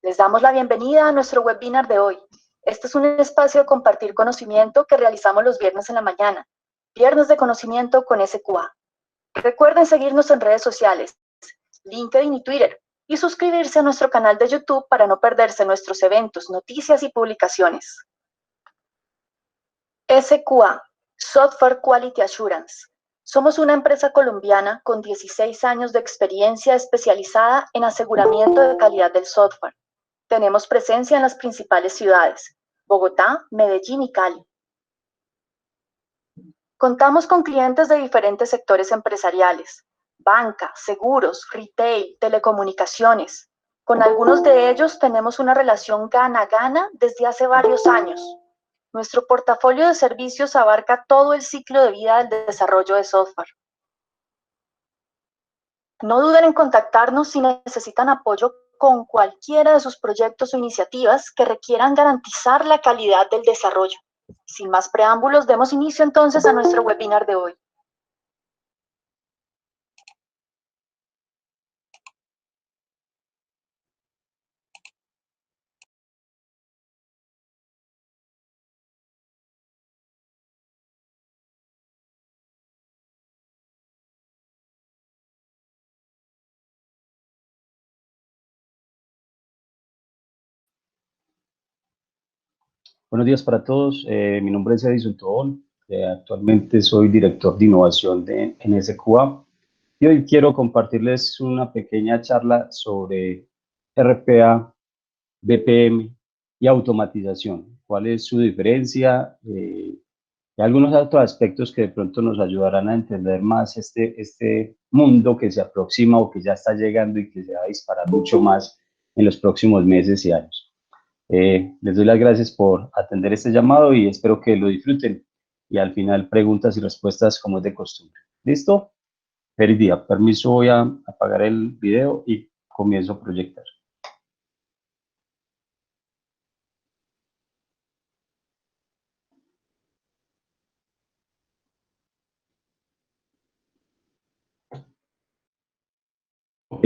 Les damos la bienvenida a nuestro webinar de hoy. Este es un espacio de compartir conocimiento que realizamos los viernes en la mañana. Viernes de conocimiento con SQA. Recuerden seguirnos en redes sociales, LinkedIn y Twitter, y suscribirse a nuestro canal de YouTube para no perderse nuestros eventos, noticias y publicaciones. SQA, Software Quality Assurance. Somos una empresa colombiana con 16 años de experiencia especializada en aseguramiento de calidad del software. Tenemos presencia en las principales ciudades, Bogotá, Medellín y Cali. Contamos con clientes de diferentes sectores empresariales, banca, seguros, retail, telecomunicaciones. Con algunos de ellos tenemos una relación gana-gana desde hace varios años. Nuestro portafolio de servicios abarca todo el ciclo de vida del desarrollo de software. No duden en contactarnos si necesitan apoyo con cualquiera de sus proyectos o iniciativas que requieran garantizar la calidad del desarrollo. Sin más preámbulos, demos inicio entonces a nuestro webinar de hoy. Buenos días para todos, mi nombre es Edison Tobón, actualmente soy director de innovación en SQA y hoy quiero compartirles una pequeña charla sobre RPA, BPM y automatización. ¿Cuál es su diferencia? Y algunos otros aspectos que de pronto nos ayudarán a entender más este mundo que se aproxima o que ya está llegando y que se va a disparar mucho más en los próximos meses y años. Les doy las gracias por atender este llamado y espero que lo disfruten. Y al final preguntas y respuestas como es de costumbre. ¿Listo? Feliz día. Permiso, voy a apagar el video y comienzo a proyectar. Ok.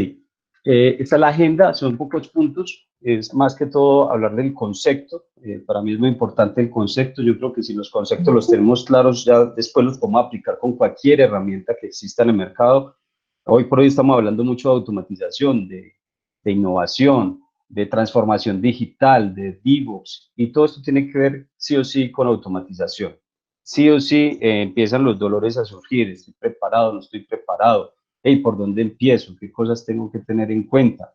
Esta es la agenda, son pocos puntos, es más que todo hablar del concepto. Para mí es muy importante el concepto. Yo creo que si los conceptos los tenemos claros, ya después los podemos aplicar con cualquier herramienta que exista en el mercado. Hoy por hoy estamos hablando mucho de automatización, de innovación, de transformación digital, de DevOps, y todo esto tiene que ver sí o sí con automatización. Sí o sí empiezan los dolores a surgir, estoy preparado, no estoy preparado. Hey, ¿por dónde empiezo? ¿Qué cosas tengo que tener en cuenta?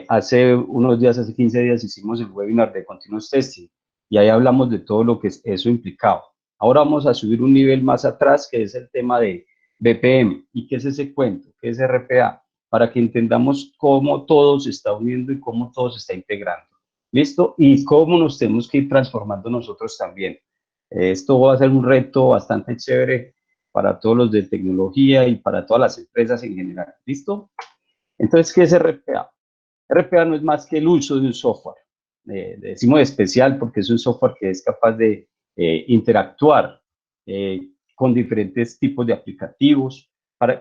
Hace unos días, hace 15 días, hicimos el webinar de Continuous Testing y ahí hablamos de todo lo que eso implicaba. Ahora vamos a subir un nivel más atrás, que es el tema de BPM. ¿Y qué es ese cuento? ¿Qué es RPA? Para que entendamos cómo todo se está uniendo y cómo todo se está integrando. ¿Listo? Y cómo nos tenemos que ir transformando nosotros también. Esto va a ser un reto bastante chévere para todos los de tecnología y para todas las empresas en general. ¿Listo? Entonces, ¿qué es RPA? RPA no es más que el uso de un software. Decimos especial porque es un software que es capaz de interactuar con diferentes tipos de aplicativos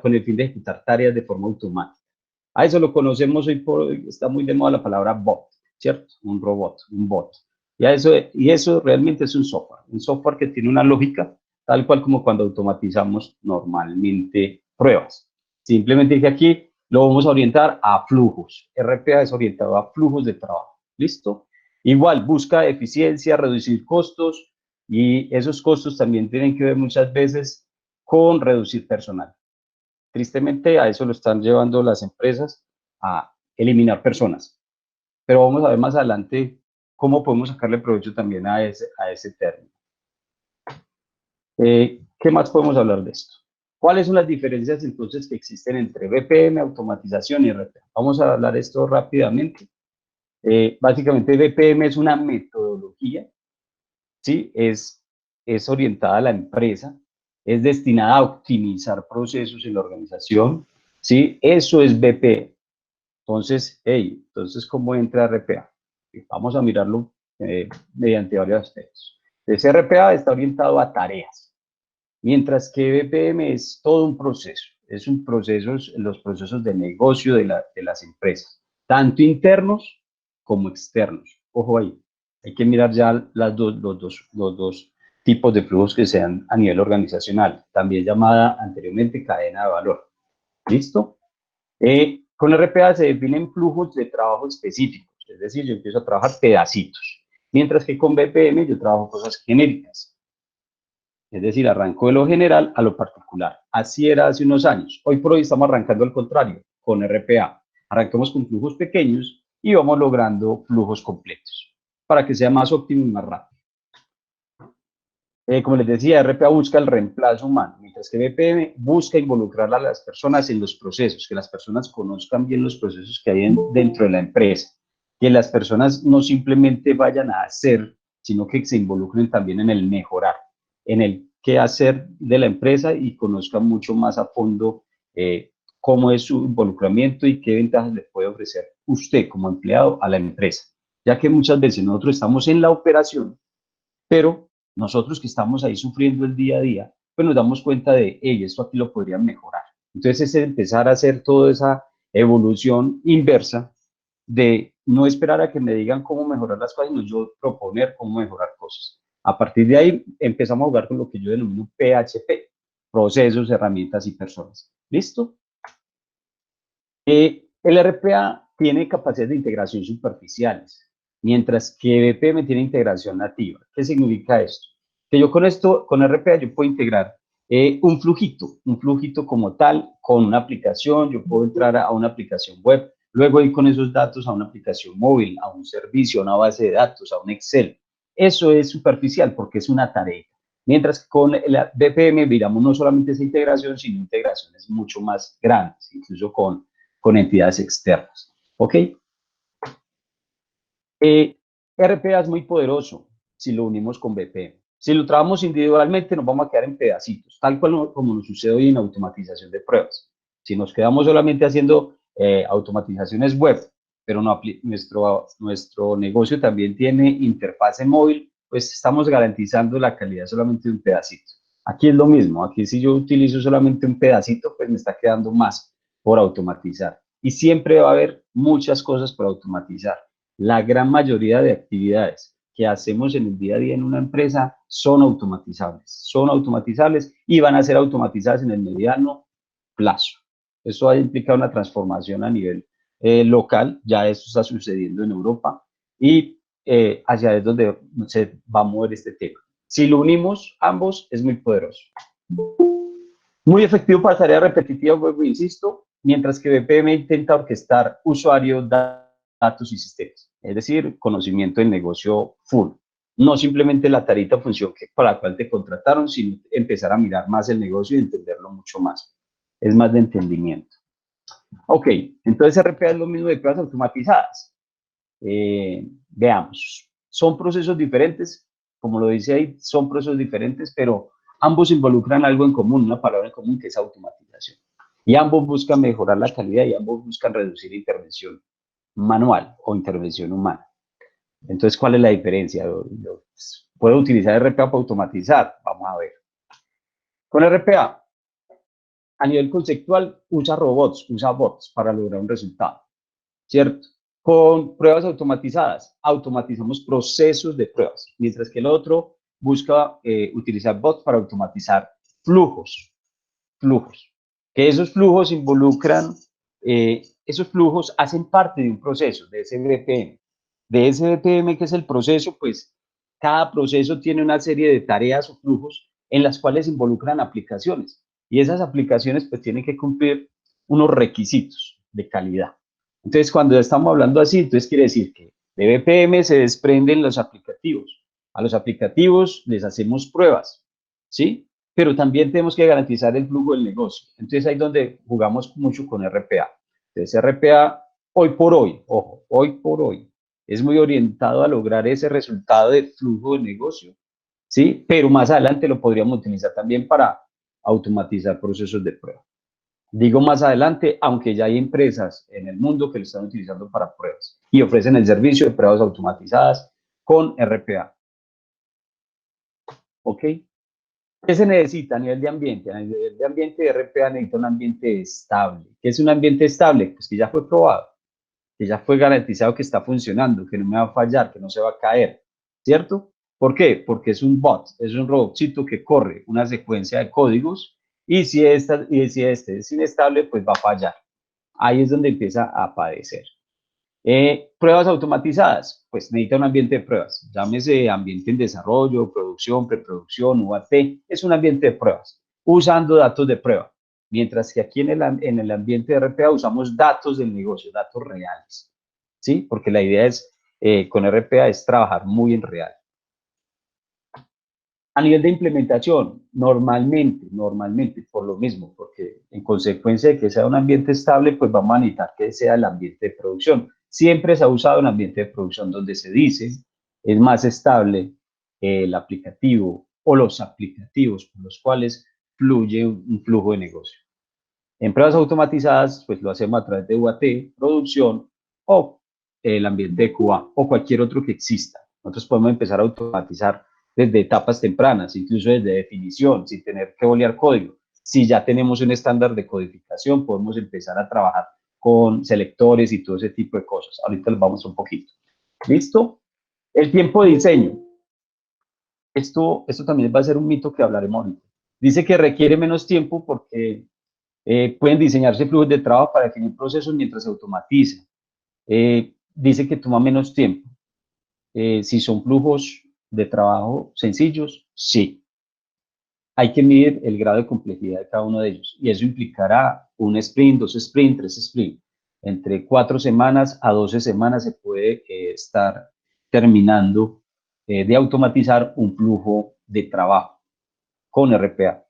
con el fin de ejecutar tareas de forma automática. A eso lo conocemos hoy por hoy, está muy de moda la palabra bot, ¿cierto? Un robot, un bot. Y eso realmente es un software que tiene una lógica tal cual como cuando automatizamos normalmente pruebas. Simplemente dije aquí, lo vamos a orientar a flujos. RPA es orientado a flujos de trabajo. ¿Listo? Igual, busca eficiencia, reducir costos y esos costos también tienen que ver muchas veces con reducir personal. Tristemente, a eso lo están llevando las empresas, a eliminar personas. Pero vamos a ver más adelante cómo podemos sacarle provecho también a ese término. ¿Qué más podemos hablar de esto? ¿Cuáles son las diferencias entonces que existen entre BPM, automatización y RPA? Vamos a hablar esto rápidamente. Básicamente BPM es una metodología, ¿sí? Es orientada a la empresa, es destinada a optimizar procesos en la organización, ¿sí? Eso es BPM. Entonces, entonces, ¿cómo entra RPA? Vamos a mirarlo mediante varios aspectos. Entonces, RPA está orientado a tareas, mientras que BPM es todo un proceso, es un proceso, los procesos de negocio de las empresas, tanto internos como externos. Ojo ahí, hay que mirar ya los dos tipos de flujos que sean a nivel organizacional, también llamada anteriormente cadena de valor. ¿Listo? Con RPA se definen flujos de trabajo específicos, es decir, yo empiezo a trabajar pedacitos, mientras que con BPM yo trabajo cosas genéricas. Es decir, arranco de lo general a lo particular. Así era hace unos años. Hoy por hoy estamos arrancando al contrario, con RPA. Arrancamos con flujos pequeños y vamos logrando flujos completos para que sea más óptimo y más rápido. Como les decía, RPA busca el reemplazo humano, mientras que BPM busca involucrar a las personas en los procesos, que las personas conozcan bien los procesos que hay dentro de la empresa, que las personas no simplemente vayan a hacer, sino que se involucren también en el mejorar, en el qué hacer de la empresa y conozcan mucho más a fondo cómo es su involucramiento y qué ventajas le puede ofrecer usted como empleado a la empresa, ya que muchas veces nosotros estamos en la operación, pero nosotros que estamos ahí sufriendo el día a día, pues nos damos cuenta de, hey, esto aquí lo podrían mejorar. Entonces es empezar a hacer toda esa evolución inversa de no esperar a que me digan cómo mejorar las cosas, sino yo proponer cómo mejorar cosas. A partir de ahí empezamos a jugar con lo que yo denomino PHP, procesos, herramientas y personas. ¿Listo? El RPA tiene capacidades de integración superficiales, mientras que BPM tiene integración nativa. ¿Qué significa esto? Que yo con esto, con RPA, yo puedo integrar un flujito como tal, con una aplicación, yo puedo entrar a una aplicación web, luego ir con esos datos a una aplicación móvil, a un servicio, a una base de datos, a un Excel. Eso es superficial porque es una tarea. Mientras que con el BPM miramos no solamente esa integración, sino integraciones mucho más grandes, incluso con entidades externas. ¿Ok? RPA es muy poderoso si lo unimos con BPM. Si lo trabajamos individualmente, nos vamos a quedar en pedacitos, tal cual como nos sucede hoy en automatización de pruebas. Si nos quedamos solamente haciendo automatizaciones web, pero no nuestro negocio también tiene interfase móvil, pues estamos garantizando la calidad solamente de un pedacito. Aquí es lo mismo, aquí si yo utilizo solamente un pedacito, pues me está quedando más por automatizar. Y siempre va a haber muchas cosas por automatizar. La gran mayoría de actividades que hacemos en el día a día en una empresa son automatizables y van a ser automatizadas en el mediano plazo. Eso ha implicado una transformación a nivel local, ya eso está sucediendo en Europa y hacia es donde se va a mover este tema. Si lo unimos ambos, es muy poderoso. Muy efectivo para tareas repetitivas, vuelvo e insisto, mientras que BPM intenta orquestar usuarios, datos y sistemas, es decir, conocimiento del negocio full. No simplemente la tarita o función para la cual te contrataron, sino empezar a mirar más el negocio y entenderlo mucho más. Es más de entendimiento. Ok, entonces RPA es lo mismo de pruebas automatizadas. Veamos, son procesos diferentes, como lo dice ahí, son procesos diferentes, pero ambos involucran algo en común, una palabra en común que es automatización. Y ambos buscan mejorar la calidad y ambos buscan reducir intervención manual o intervención humana. Entonces, ¿cuál es la diferencia? ¿Puedo utilizar RPA para automatizar? Vamos a ver. Con RPA, a nivel conceptual, usa bots para lograr un resultado, ¿cierto? Con pruebas automatizadas, automatizamos procesos de pruebas, mientras que el otro busca utilizar bots para automatizar flujos, que esos flujos involucran, esos flujos hacen parte de un proceso, de ese BPM. De ese BPM que es el proceso, pues cada proceso tiene una serie de tareas o flujos en las cuales involucran aplicaciones y esas aplicaciones pues tienen que cumplir unos requisitos de calidad. Entonces, cuando ya estamos hablando así, entonces quiere decir que de BPM se desprenden los aplicativos. A los aplicativos les hacemos pruebas, ¿sí? Pero también tenemos que garantizar el flujo del negocio. Entonces, ahí es donde jugamos mucho con RPA. Entonces, RPA, hoy por hoy, ojo, hoy por hoy, es muy orientado a lograr ese resultado de flujo del negocio, ¿sí? Pero más adelante lo podríamos utilizar también para automatizar procesos de prueba. Digo más adelante, aunque ya hay empresas en el mundo que lo están utilizando para pruebas y ofrecen el servicio de pruebas automatizadas con RPA. ¿Ok? ¿Qué se necesita a nivel de ambiente? A nivel de ambiente, RPA necesita un ambiente estable. ¿Qué es un ambiente estable? Pues que ya fue probado. que ya fue garantizado que está funcionando, que no me va a fallar, que no se va a caer, ¿cierto? ¿Por qué? Porque es un bot, es un robotcito que corre una secuencia de códigos y si este es inestable, pues va a fallar. Ahí es donde empieza a padecer. Pruebas automatizadas, pues necesita un ambiente de pruebas, llámese ambiente en desarrollo, producción, preproducción, UAT, es un ambiente de pruebas, usando datos de prueba, mientras que aquí en el ambiente de RPA usamos datos del negocio, datos reales, ¿sí? Porque la idea es, con RPA es trabajar muy en real. A nivel de implementación, normalmente, por lo mismo, porque en consecuencia de que sea un ambiente estable, pues vamos a necesitar que sea el ambiente de producción. Siempre se ha usado un ambiente de producción donde se dice es más estable el aplicativo o los aplicativos por los cuales fluye un flujo de negocio. En pruebas automatizadas, pues lo hacemos a través de UAT, producción o el ambiente de QA o cualquier otro que exista. Nosotros podemos empezar a automatizar desde etapas tempranas, incluso desde definición, sin tener que bolear código. Si ya tenemos un estándar de codificación, podemos empezar a trabajar con selectores y todo ese tipo de cosas. Ahorita les vamos un poquito. ¿Listo? El tiempo de diseño. Esto también va a ser un mito que hablaremos ahorita. Dice que requiere menos tiempo porque pueden diseñarse flujos de trabajo para definir procesos mientras se automatiza. Dice que toma menos tiempo. Si son flujos de trabajo sencillos, sí. Hay que medir el grado de complejidad de cada uno de ellos y eso implicará un sprint, 2 sprints, 3 sprints. Entre 4 semanas a 12 semanas se puede estar terminando de automatizar un flujo de trabajo con RPA.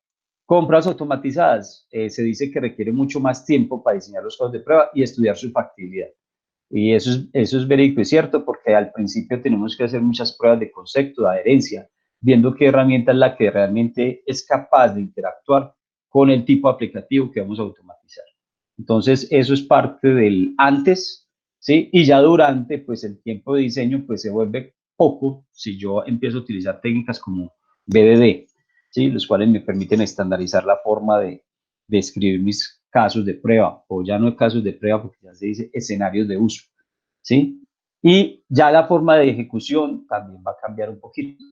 Compras automatizadas, se dice que requiere mucho más tiempo para diseñar los casos de prueba y estudiar su factibilidad. Y eso es verídico y cierto, porque al principio tenemos que hacer muchas pruebas de concepto, de adherencia, viendo qué herramienta es la que realmente es capaz de interactuar con el tipo de aplicativo que vamos a automatizar. Entonces, eso es parte del antes, ¿sí? Y ya durante, pues el tiempo de diseño, pues se vuelve poco si yo empiezo a utilizar técnicas como BDD, ¿sí? Los cuales me permiten estandarizar la forma de escribir mis casos de prueba, o ya no casos de prueba, porque ya se dice escenarios de uso, ¿sí? Y ya la forma de ejecución también va a cambiar un poquito.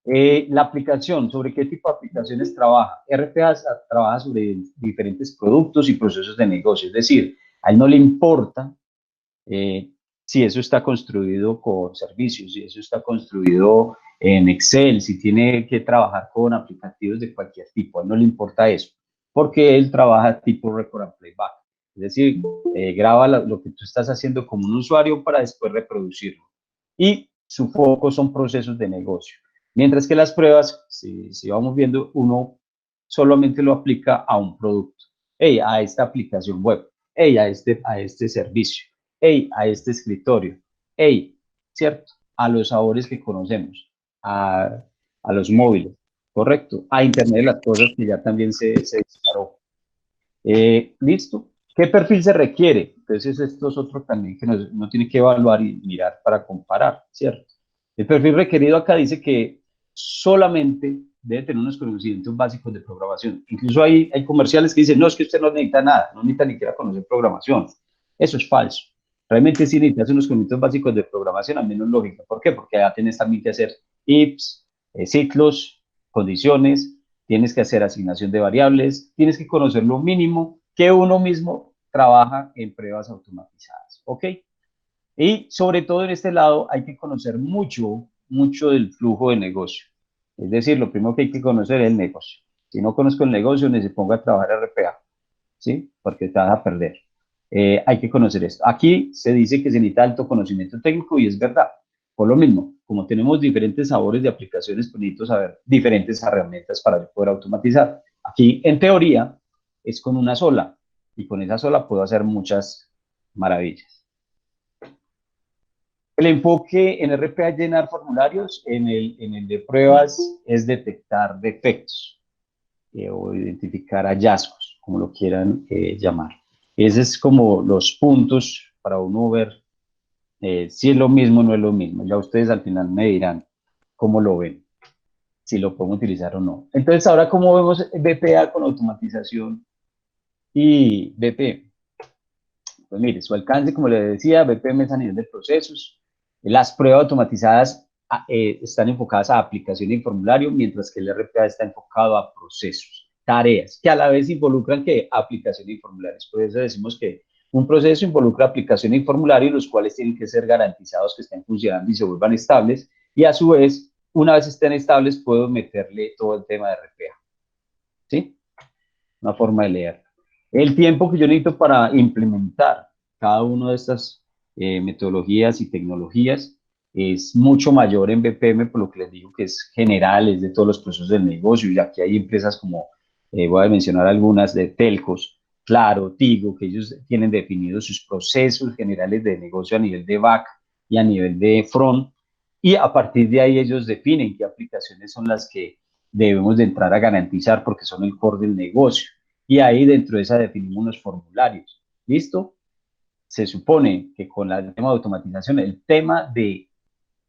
La aplicación, ¿sobre qué tipo de aplicaciones trabaja? RPA trabaja sobre diferentes productos y procesos de negocio, es decir, a él no le importa si eso está construido con servicios, si eso está construido en Excel, si tiene que trabajar con aplicativos de cualquier tipo, a él no le importa eso, porque él trabaja tipo record and playback, es decir, graba lo que tú estás haciendo como un usuario para después reproducirlo. Y su foco son procesos de negocio. Mientras que las pruebas, si vamos viendo, uno solamente lo aplica a un producto, a esta aplicación web, a este servicio, a este escritorio, ¿cierto? A los sabores que conocemos, a los móviles, ¿correcto? A Internet de las cosas que ya también se disparó. ¿Listo? ¿Qué perfil se requiere? Entonces, esto es otro también que uno tiene que evaluar y mirar para comparar, ¿cierto? El perfil requerido acá dice que solamente debe tener unos conocimientos básicos de programación. Incluso hay comerciales que dicen, no, es que usted no necesita nada, no necesita ni siquiera conocer programación. Eso es falso. Realmente sí necesitas unos conocimientos básicos de programación, al menos lógica. ¿Por qué? Porque ya tienes también que hacer ifs, ciclos, condiciones, tienes que hacer asignación de variables, tienes que conocer lo mínimo que uno mismo trabaja en pruebas automatizadas, ¿ok? Y sobre todo en este lado hay que conocer mucho del flujo de negocio. Es decir, lo primero que hay que conocer es el negocio. Si no conozco el negocio, ni se ponga a trabajar RPA, ¿sí? Porque te vas a perder. Hay que conocer esto. Aquí se dice que se necesita alto conocimiento técnico y es verdad. Por lo mismo, como tenemos diferentes sabores de aplicaciones, pues necesito saber diferentes herramientas para poder automatizar. Aquí, en teoría, es con una sola y con esa sola puedo hacer muchas maravillas. El enfoque en RPA es llenar formularios, en el de pruebas es detectar defectos o identificar hallazgos, como lo quieran llamar. Ese es como los puntos para uno ver si es lo mismo o no es lo mismo. Ya ustedes al final me dirán cómo lo ven, si lo podemos utilizar o no. Entonces, ahora, ¿cómo vemos BPA con automatización y BP? Pues mire, su alcance, como le decía, BPM es a nivel de procesos. Las pruebas automatizadas están enfocadas a aplicación y formulario, mientras que el RPA está enfocado a procesos, tareas, que a la vez involucran que aplicación y formularios. Por eso decimos que un proceso involucra aplicación y formulario, los cuales tienen que ser garantizados que estén funcionando y se vuelvan estables, y a su vez, una vez estén estables, puedo meterle todo el tema de RPA. ¿Sí? Una forma de leer. El tiempo que yo necesito para implementar cada una de estas metodologías y tecnologías es mucho mayor en BPM, por lo que les digo que es general, es de todos los procesos del negocio, y aquí hay empresas como, voy a mencionar algunas de telcos, Claro, Tigo, que ellos tienen definidos sus procesos generales de negocio a nivel de back y a nivel de front, y a partir de ahí ellos definen qué aplicaciones son las que debemos de entrar a garantizar porque son el core del negocio. Y ahí dentro de esa definimos unos formularios. ¿Listo? Se supone que con el tema de automatización, el tema de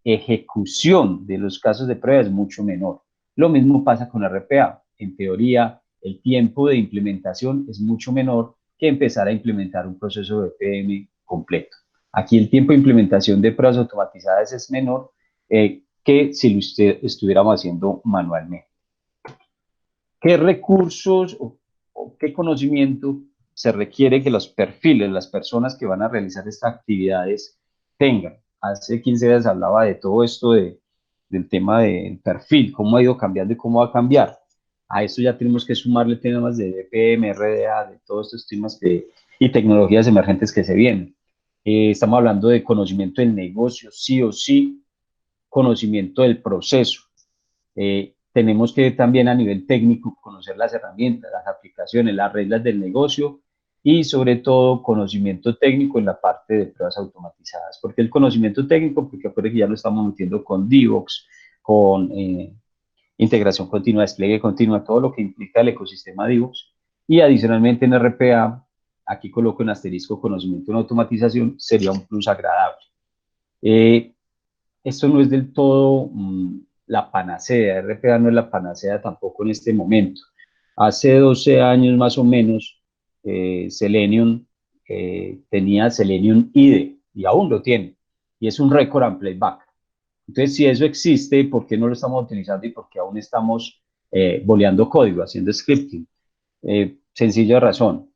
ejecución de los casos de prueba es mucho menor. Lo mismo pasa con RPA. En teoría, el tiempo de implementación es mucho menor que empezar a implementar un proceso de PM completo. Aquí el tiempo de implementación de pruebas automatizadas es menor que si lo estuviéramos haciendo manualmente. ¿Qué recursos o qué conocimiento se requiere que los perfiles, las personas que van a realizar estas actividades tengan? Hace 15 días hablaba de todo esto del tema del perfil, cómo ha ido cambiando y cómo va a cambiar. A esto ya tenemos que sumarle temas de DPM, RDA, de todos estos temas y tecnologías emergentes que se vienen. Estamos hablando de conocimiento del negocio, sí o sí, conocimiento del proceso. Tenemos que también a nivel técnico conocer las herramientas, las aplicaciones, las reglas del negocio y sobre todo conocimiento técnico en la parte de pruebas automatizadas. ¿Por qué el conocimiento técnico? Porque acuérdense que ya lo estamos metiendo con DevOps, con integración continua, despliegue continua, todo lo que implica el ecosistema DevOps. Y adicionalmente en RPA, aquí coloco en asterisco conocimiento en automatización, sería un plus agradable. Esto no es del todo la panacea, RPA no es la panacea tampoco en este momento. Hace 12 años más o menos, Selenium tenía Selenium IDE y aún lo tiene, y es un record and playback. Entonces, si eso existe, ¿por qué no lo estamos utilizando y por qué aún estamos boleando código, haciendo scripting? Sencilla razón,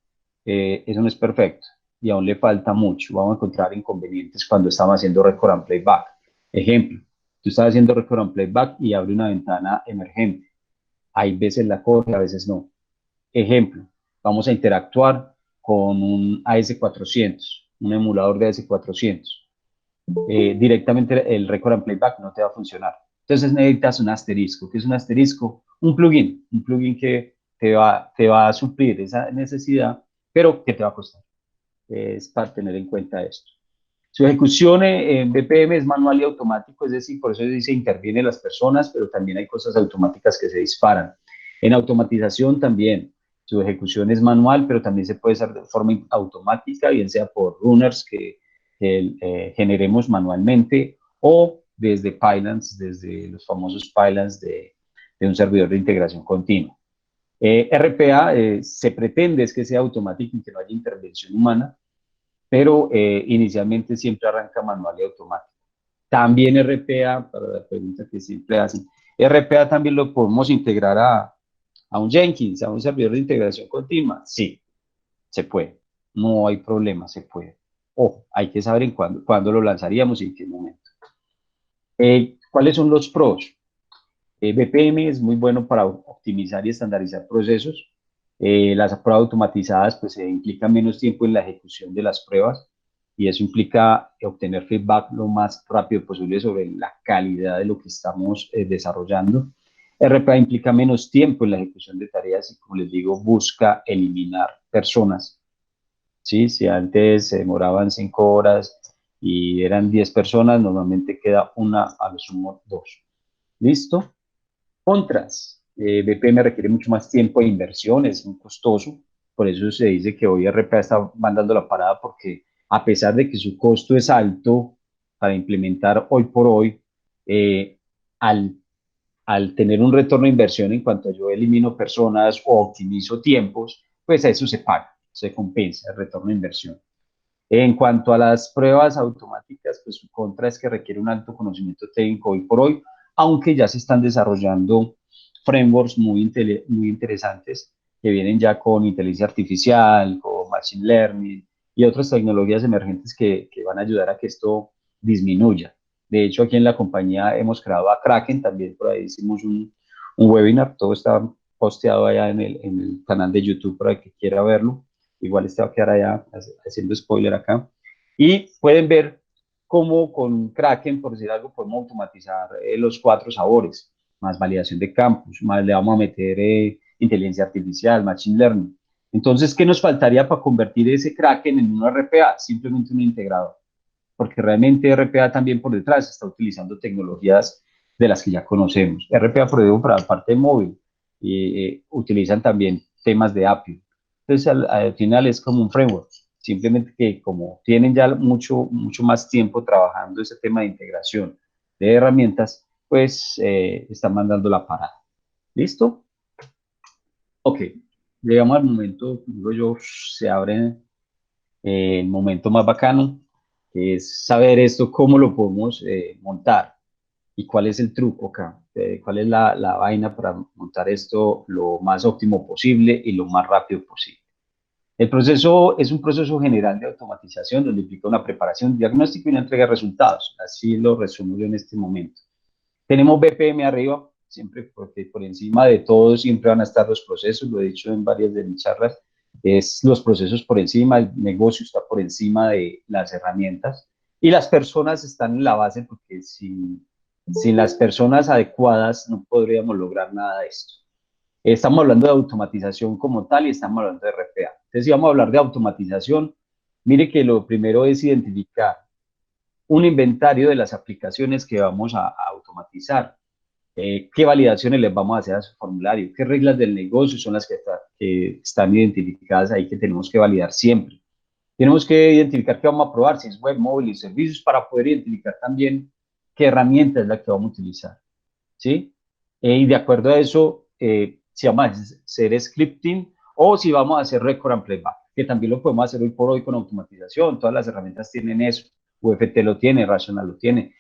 eso no es perfecto y aún le falta mucho. Vamos a encontrar inconvenientes cuando estamos haciendo record and playback. Ejemplo, tú estás haciendo record and playback y abre una ventana emergente. Hay veces la coge, a veces no. Ejemplo, vamos a interactuar con un AS400, un emulador de AS400. Directamente el record and playback no te va a funcionar. Entonces necesitas un asterisco. ¿Qué es un asterisco? Un plugin que te va a suplir esa necesidad, pero que te va a costar. Es para tener en cuenta esto. Su ejecución en BPM es manual y automático, es decir, por eso dice intervienen las personas, pero también hay cosas automáticas que se disparan. En automatización también, su ejecución es manual, pero también se puede hacer de forma automática, bien sea por runners que generemos manualmente o desde pylons, desde los famosos pylons de un servidor de integración continua. RPA se pretende es que sea automático y que no haya intervención humana, pero inicialmente siempre arranca manual y automático. También RPA, para la pregunta que siempre hacen, RPA también lo podemos integrar a un Jenkins, a un servidor de integración continua. Sí, se puede, no hay problema, se puede. Ojo, hay que saber en cuándo lo lanzaríamos y en qué momento. ¿Cuáles son los pros? BPM es muy bueno para optimizar y estandarizar procesos. Las pruebas automatizadas pues implican menos tiempo en la ejecución de las pruebas y eso implica obtener feedback lo más rápido posible sobre la calidad de lo que estamos desarrollando. RPA implica menos tiempo en la ejecución de tareas y, como les digo, busca eliminar personas. ¿Sí? Si antes se demoraban 5 horas y eran 10 personas, normalmente queda una, a lo sumo 2. ¿Listo? Contras. BPM requiere mucho más tiempo e inversión, es muy costoso. Por eso se dice que hoy RPA está mandando la parada porque a pesar de que su costo es alto para implementar hoy por hoy, eh, al, al tener un retorno de inversión en cuanto yo elimino personas o optimizo tiempos, pues a eso se paga, se compensa el retorno de inversión. En cuanto a las pruebas automáticas, pues su contra es que requiere un alto conocimiento técnico hoy por hoy, aunque ya se están desarrollando frameworks muy interesantes que vienen ya con inteligencia artificial, con machine learning y otras tecnologías emergentes que van a ayudar a que esto disminuya. De hecho, aquí en la compañía hemos creado a Kraken, también por ahí hicimos un webinar, todo está posteado allá en el canal de YouTube para el que quiera verlo. Igual este va a quedar allá haciendo spoiler acá. Y pueden ver cómo con Kraken, por decir algo, podemos automatizar los 4 sabores, más validación de campos, más le vamos a meter inteligencia artificial, machine learning. Entonces, ¿qué nos faltaría para convertir ese Kraken en un RPA? Simplemente un integrador, porque realmente RPA también por detrás está utilizando tecnologías de las que ya conocemos. RPA, por ejemplo, para la parte móvil, y utilizan también temas de API. Entonces, al final es como un framework, simplemente que como tienen ya mucho más tiempo trabajando ese tema de integración de herramientas, pues están mandando la parada. ¿Listo? Ok, llegamos al momento, digo yo, se abre el momento más bacano, que es saber esto, cómo lo podemos montar y cuál es el truco acá, cuál es la vaina para montar esto lo más óptimo posible y lo más rápido posible. El proceso es un proceso general de automatización donde implica una preparación, diagnóstico y una entrega de resultados. Así lo resumo yo en este momento. Tenemos BPM arriba, siempre porque por encima de todo siempre van a estar los procesos, lo he dicho en varias de mis charlas, es los procesos por encima, el negocio está por encima de las herramientas y las personas están en la base porque sin las personas adecuadas no podríamos lograr nada de esto. Estamos hablando de automatización como tal y estamos hablando de RPA. Entonces, si vamos a hablar de automatización, mire que lo primero es identificar un inventario de las aplicaciones que vamos a automatizar. ¿Qué validaciones les vamos a hacer a su formulario? ¿Qué reglas del negocio son las que están identificadas ahí que tenemos que validar siempre? Tenemos que identificar qué vamos a probar, si es web, móvil y servicios, para poder identificar también qué herramienta es la que vamos a utilizar. ¿Sí? Y de acuerdo a eso, si vamos a hacer scripting o si vamos a hacer record and playback, que también lo podemos hacer hoy por hoy con automatización. Todas las herramientas tienen eso. UFT lo tiene, Rational lo tiene,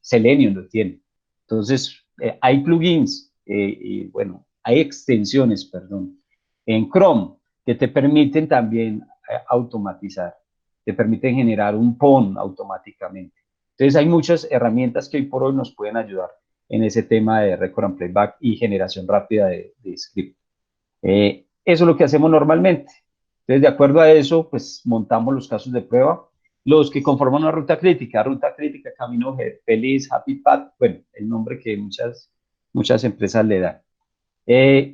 Selenium lo tiene. Entonces, hay plugins y bueno, hay extensiones, perdón, en Chrome que te permiten también automatizar, te permiten generar un PON automáticamente. Entonces, hay muchas herramientas que hoy por hoy nos pueden ayudar en ese tema de record and playback y generación rápida de script. Eso es lo que hacemos normalmente. Entonces, de acuerdo a eso, pues montamos los casos de prueba, los que conforman una ruta crítica, camino feliz, happy path, bueno, el nombre que muchas empresas le dan.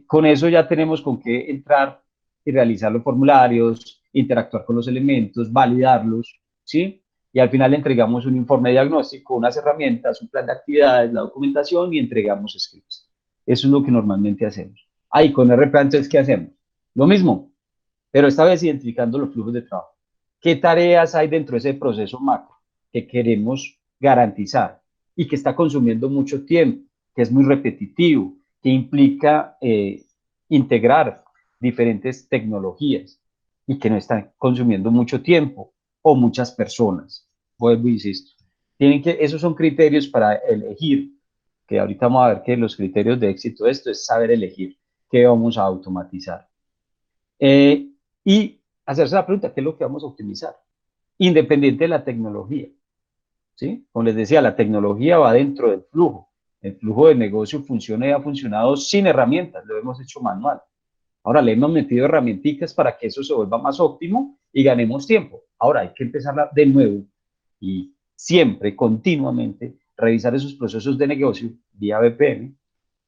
Con eso ya tenemos con qué entrar y realizar los formularios, interactuar con los elementos, validarlos, ¿sí? Y al final entregamos un informe diagnóstico, unas herramientas, un plan de actividades, la documentación y entregamos scripts. Eso es lo que normalmente hacemos. Ahí con RPA, entonces, ¿qué hacemos? Lo mismo, pero esta vez identificando los flujos de trabajo. ¿Qué tareas hay dentro de ese proceso macro que queremos garantizar y que está consumiendo mucho tiempo, que es muy repetitivo, que implica integrar diferentes tecnologías y que no están consumiendo mucho tiempo o muchas personas? Vuelvo e insisto. Esos son criterios para elegir, que ahorita vamos a ver que los criterios de éxito de esto es saber elegir qué vamos a automatizar. Y hacerse la pregunta, ¿qué es lo que vamos a optimizar? Independiente de la tecnología. ¿Sí? Como les decía, la tecnología va dentro del flujo. El flujo de negocio funciona y ha funcionado sin herramientas, lo hemos hecho manual. Ahora le hemos metido herramientas para que eso se vuelva más óptimo y ganemos tiempo. Ahora hay que empezar de nuevo y siempre, continuamente, revisar esos procesos de negocio vía BPM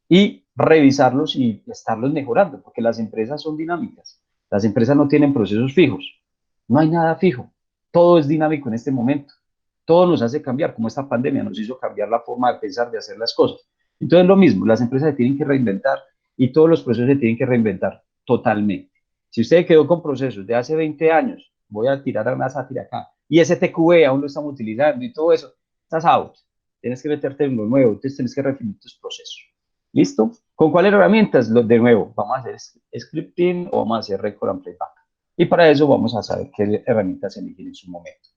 y revisarlos y estarlos mejorando, porque las empresas son dinámicas. Las empresas no tienen procesos fijos. No hay nada fijo. Todo es dinámico en este momento. Todo nos hace cambiar, como esta pandemia nos hizo cambiar la forma de pensar, de hacer las cosas. Entonces, lo mismo, las empresas se tienen que reinventar y todos los procesos se tienen que reinventar totalmente. Si usted quedó con procesos de hace 20 años, voy a tirar una sátira acá, y ese TQV aún lo estamos utilizando y todo eso, estás out. Tienes que meterte en lo nuevo, entonces tienes que refinar tus procesos. ¿Listo? ¿Con cuáles herramientas? De nuevo, vamos a hacer scripting o vamos a hacer record and playback. Y para eso vamos a saber qué herramientas elegir en su momento.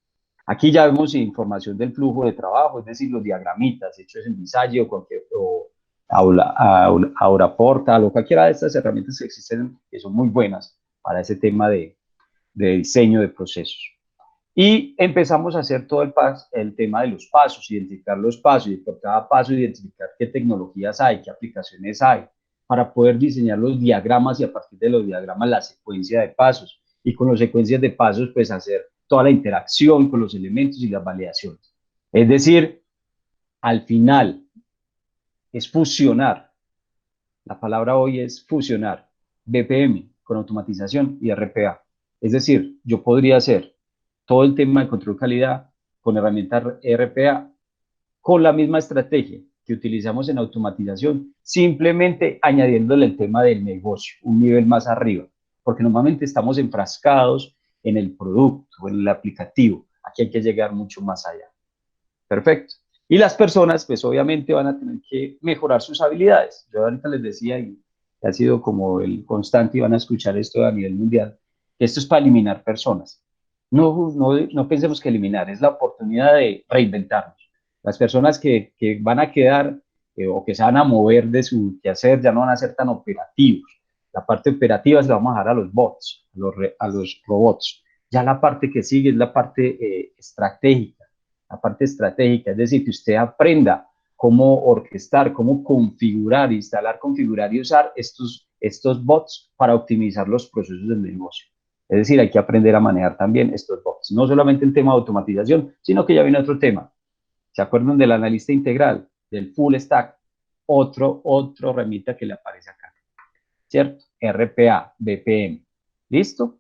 Aquí ya vemos información del flujo de trabajo, es decir, los diagramitas hechos en Visage o Aura Portal o cualquiera de estas herramientas que existen, que son muy buenas para ese tema de diseño de procesos. Y empezamos a hacer todo el tema de los pasos, identificar los pasos y por cada paso identificar qué tecnologías hay, qué aplicaciones hay, para poder diseñar los diagramas y a partir de los diagramas la secuencia de pasos. Y con las secuencias de pasos, pues hacer toda la interacción con los elementos y las validaciones. Es decir, al final es fusionar. La palabra hoy es fusionar BPM con automatización y RPA. Es decir, yo podría hacer todo el tema de control de calidad con herramientas RPA con la misma estrategia que utilizamos en automatización, simplemente añadiéndole el tema del negocio, un nivel más arriba, porque normalmente estamos enfrascados en el producto, en el aplicativo. Aquí hay que llegar mucho más allá. Perfecto. Y las personas, pues obviamente van a tener que mejorar sus habilidades. Yo ahorita les decía, y ha sido como el constante, y van a escuchar esto a nivel mundial, que esto es para eliminar personas. No pensemos que eliminar, es la oportunidad de reinventarnos. Las personas que van a quedar o que se van a mover de su quehacer ya no van a ser tan operativos. La parte operativa se la vamos a dejar a los bots, a los robots. Ya la parte que sigue es la parte estratégica, la parte estratégica, es decir, que usted aprenda cómo orquestar, cómo configurar, instalar, configurar y usar estos bots para optimizar los procesos del negocio. Es decir, hay que aprender a manejar también estos bots, no solamente el tema de automatización, sino que ya viene otro tema. ¿Se acuerdan del analista integral, del full stack? Otro remita que le aparece acá, ¿cierto? RPA, BPM. ¿Listo?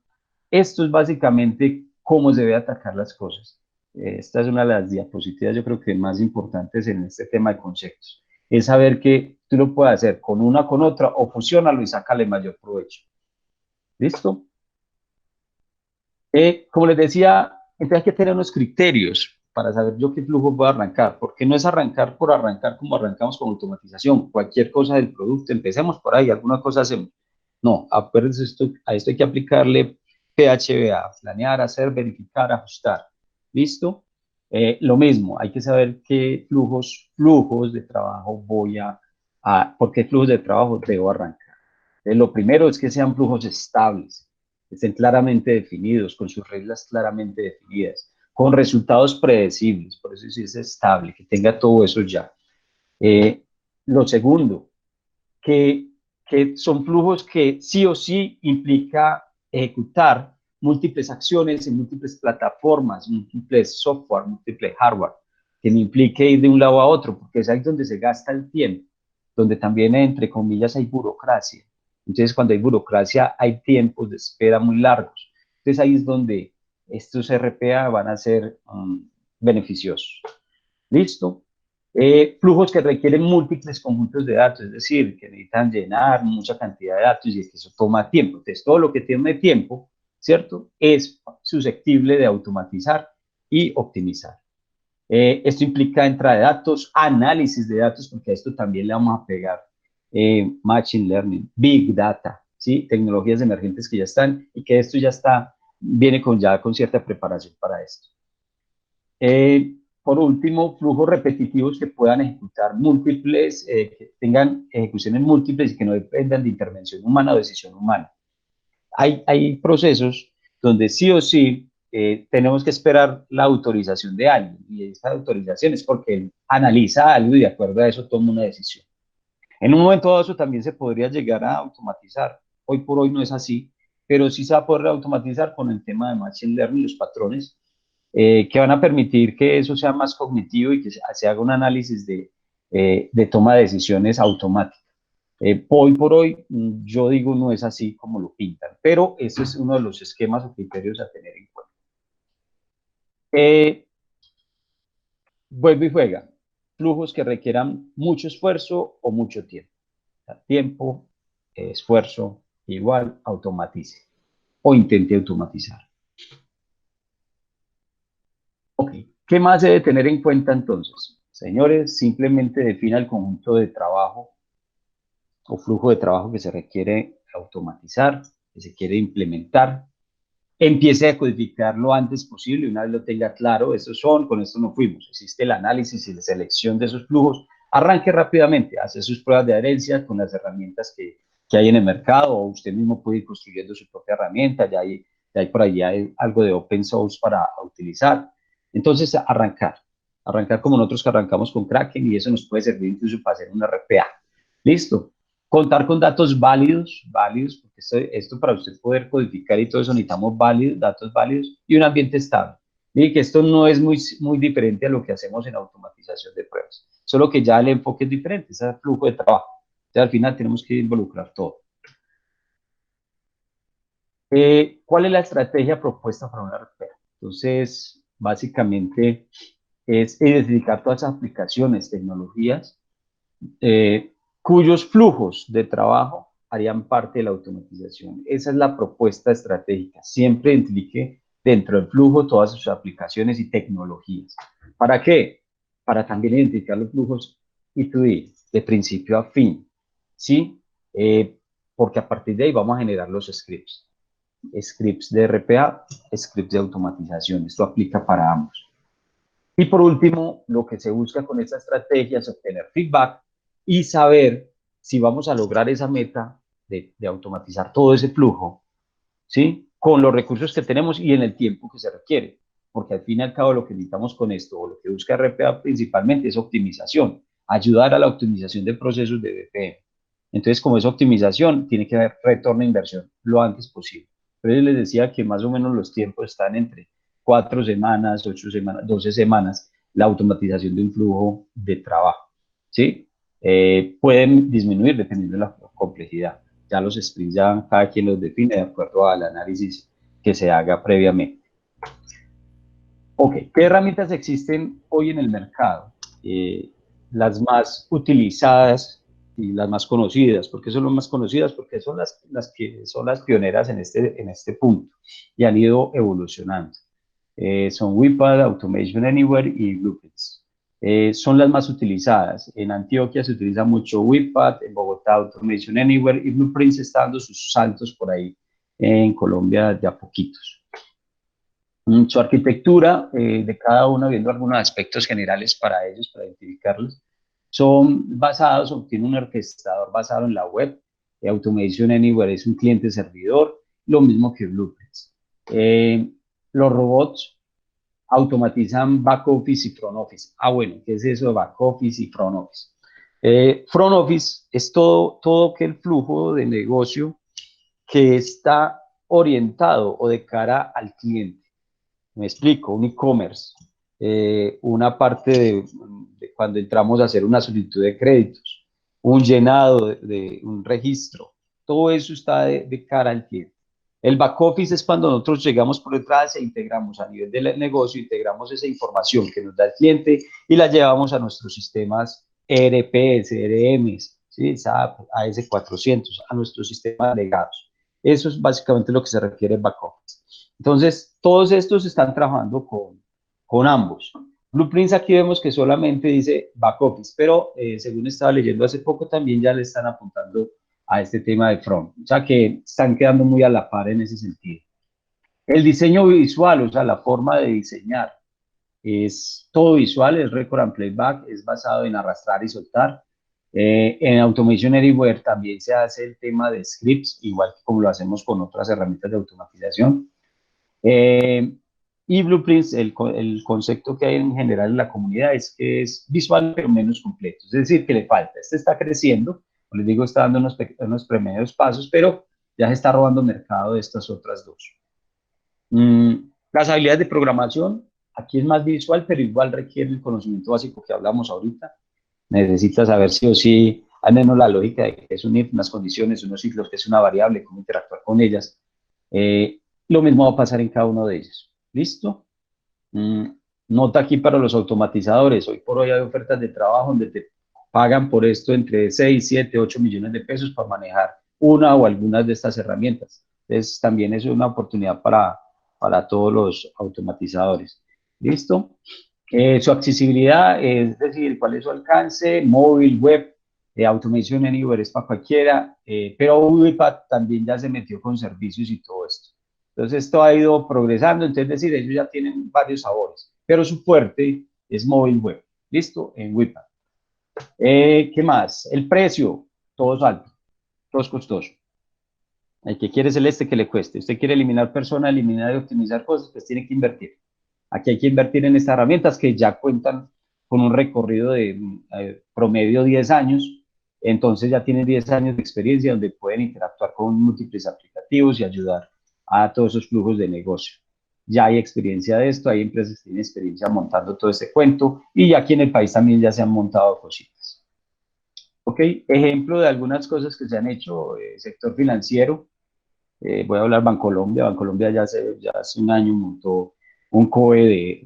Esto es básicamente cómo se debe atacar las cosas. Esta es una de las diapositivas, yo creo que más importantes en este tema de conceptos. Es saber que tú lo puedes hacer con una, con otra, o fusiónalo y sácale mayor provecho. ¿Listo? Como les decía, entonces hay que tener unos criterios para saber yo qué flujo voy a arrancar, porque no es arrancar por arrancar como arrancamos con automatización, cualquier cosa del producto, empecemos por ahí, alguna cosa hacemos. No, acuérdense, a esto hay que aplicarle PHBA, planear, hacer, verificar, ajustar. ¿Listo? Lo mismo, hay que saber qué flujos de trabajo por qué flujos de trabajo debo arrancar. Lo primero es que sean flujos estables, que estén claramente definidos, con sus reglas claramente definidas, con resultados predecibles, por eso sí es estable, que tenga todo eso ya. Lo segundo, que, que son flujos que sí o sí implica ejecutar múltiples acciones en múltiples plataformas, múltiples software, múltiples hardware, que no implique ir de un lado a otro, porque es ahí donde se gasta el tiempo, donde también, entre comillas, hay burocracia. Entonces, cuando hay burocracia, hay tiempos de espera muy largos. Entonces, ahí es donde estos RPA van a ser beneficiosos. ¿Listo? Flujos que requieren múltiples conjuntos de datos, es decir, que necesitan llenar mucha cantidad de datos y eso toma tiempo. Entonces, todo lo que tiene tiempo, ¿cierto? Es susceptible de automatizar y optimizar. Esto implica entrada de datos, análisis de datos, porque a esto también le vamos a pegar Machine Learning, Big Data, ¿sí? Tecnologías emergentes que ya están y que esto ya está, viene ya con cierta preparación para esto. Por último, flujos repetitivos que puedan ejecutar múltiples, que tengan ejecuciones múltiples y que no dependan de intervención humana o decisión humana. Hay procesos donde sí o sí tenemos que esperar la autorización de alguien, y esta autorización es porque él analiza algo y de acuerdo a eso toma una decisión. En un momento dado eso también se podría llegar a automatizar. Hoy por hoy no es así, pero sí se va a poder automatizar con el tema de Machine Learning, los patrones, que van a permitir que eso sea más cognitivo y que se haga un análisis de toma de decisiones automática. Hoy por hoy, yo digo, no es así como lo pintan, pero ese es uno de los esquemas o criterios a tener en cuenta. Vuelve y juega. Flujos que requieran mucho esfuerzo o mucho tiempo. O sea, tiempo, esfuerzo, igual, automatice o intente automatizar. Ok, ¿qué más debe tener en cuenta entonces? Señores, simplemente defina el conjunto de trabajo o flujo de trabajo que se requiere automatizar, que se quiere implementar. empiece a codificar lo antes posible, una vez lo tenga claro, estos son, con esto no fuimos, existe el análisis y la selección de esos flujos, arranque rápidamente, hace sus pruebas de adherencia con las herramientas que hay en el mercado, o usted mismo puede ir construyendo su propia herramienta, ya hay por ahí algo de open source para utilizar. Entonces, arrancar como nosotros que arrancamos con Kraken, y eso nos puede servir incluso para hacer una RPA. ¿Listo? Contar con datos válidos, porque esto para usted poder codificar y todo eso necesitamos datos válidos y un ambiente estable. Y que esto no es muy diferente a lo que hacemos en automatización de pruebas, solo que ya el enfoque es diferente, es el flujo de trabajo. Entonces, al final tenemos que involucrar todo. ¿Cuál es la estrategia propuesta para una RPA? Entonces, básicamente es identificar todas las aplicaciones, tecnologías, cuyos flujos de trabajo harían parte de la automatización. Esa es la propuesta estratégica. Siempre identifique dentro del flujo todas sus aplicaciones y tecnologías. ¿Para qué? Para también identificar los flujos E2E, de principio a fin. ¿Sí? Porque a partir de ahí vamos a generar los scripts. Scripts de RPA, scripts de automatización. Esto aplica para ambos. Y por último, lo que se busca con esta estrategia es obtener feedback y saber si vamos a lograr esa meta de automatizar todo ese flujo, ¿sí? Con los recursos que tenemos y en el tiempo que se requiere. Porque al fin y al cabo lo que necesitamos con esto, o lo que busca RPA principalmente, es optimización, ayudar a la optimización de procesos de BPM. Entonces, como es optimización, tiene que haber retorno de inversión lo antes posible. Pero yo les decía que más o menos los tiempos están entre 4 semanas, 8 semanas, 12 semanas, la automatización de un flujo de trabajo, ¿sí? Pueden disminuir dependiendo de la complejidad. Ya los sprints ya cada quien los define de acuerdo al análisis que se haga previamente. Ok, ¿qué herramientas existen hoy en el mercado? Las más utilizadas y las más conocidas. ¿Por qué son las más conocidas? Porque son las que son las pioneras en este punto y han ido evolucionando. Son WIPAD, Automation Anywhere y Blueprints. Son las más utilizadas. En Antioquia se utiliza mucho WIPAD, en Bogotá Automation Anywhere, y Blueprints está dando sus saltos por ahí en Colombia de a poquitos. Su arquitectura de cada uno, viendo algunos aspectos generales para ellos, para identificarlos, son basados, o tiene un orquestador basado en la web. Automation Anywhere es un cliente servidor, lo mismo que Blueprints. Los robots automatizan back office y front office. Bueno, ¿qué es eso de back office y front office? Front office es todo que el flujo de negocio que está orientado o de cara al cliente. Me explico, un e-commerce, una parte de cuando entramos a hacer una solicitud de créditos, un llenado de un registro, todo eso está de cara al cliente. El back office es cuando nosotros llegamos por detrás e integramos a nivel del negocio, integramos esa información que nos da el cliente y la llevamos a nuestros sistemas ERP, CRMs, ¿sí? SAP, AS400, a nuestros sistemas legados. Eso es básicamente lo que se requiere en back office. Entonces, todos estos están trabajando con ambos. Blueprints aquí vemos que solamente dice back office, pero según estaba leyendo hace poco, también ya le están apuntando a este tema de front. O sea que están quedando muy a la par en ese sentido. El diseño visual, o sea, la forma de diseñar, es todo visual, es record and playback, es basado en arrastrar y soltar. En Automation Anywhere también se hace el tema de scripts, igual que como lo hacemos con otras herramientas de automatización. Y Blueprints, el concepto que hay en general en la comunidad es que es visual pero menos completo, es decir, que le falta. Este está creciendo, como les digo, está dando unos primeros pasos, pero ya se está robando mercado de estas otras dos. Las habilidades de programación, aquí es más visual, pero igual requiere el conocimiento básico que hablamos ahorita. Necesitas saber sí o sí, al menos la lógica de que es un if, unas condiciones, unos ciclos, que es una variable, cómo interactuar con ellas. Lo mismo va a pasar en cada uno de ellos. ¿Listo? Nota aquí para los automatizadores. Hoy por hoy hay ofertas de trabajo donde te pagan por esto entre 6, 7, 8 millones de pesos para manejar una o algunas de estas herramientas. Entonces, también es una oportunidad para todos los automatizadores. ¿Listo? Su accesibilidad, es decir, cuál es su alcance, móvil, web, Automation Anywhere es para cualquiera, pero UiPath también ya se metió con servicios y todo esto. Entonces esto ha ido progresando, entonces es decir, ellos ya tienen varios sabores, pero su fuerte es móvil web. ¿Listo? En WIPA. ¿Qué más? El precio, todo es alto, todo es costoso. El que quiere celeste que le cueste. Usted quiere eliminar personas, eliminar y optimizar cosas, pues tiene que invertir. Aquí hay que invertir en estas herramientas que ya cuentan con un recorrido de promedio 10 años. Entonces ya tienen 10 años de experiencia donde pueden interactuar con múltiples aplicativos y ayudar a todos esos flujos de negocio. Ya hay experiencia de esto, hay empresas que tienen experiencia montando todo este cuento y aquí en el país también ya se han montado cositas. Ok, ejemplo de algunas cosas que se han hecho, sector financiero, voy a hablar Bancolombia. Bancolombia ya hace un año montó un COE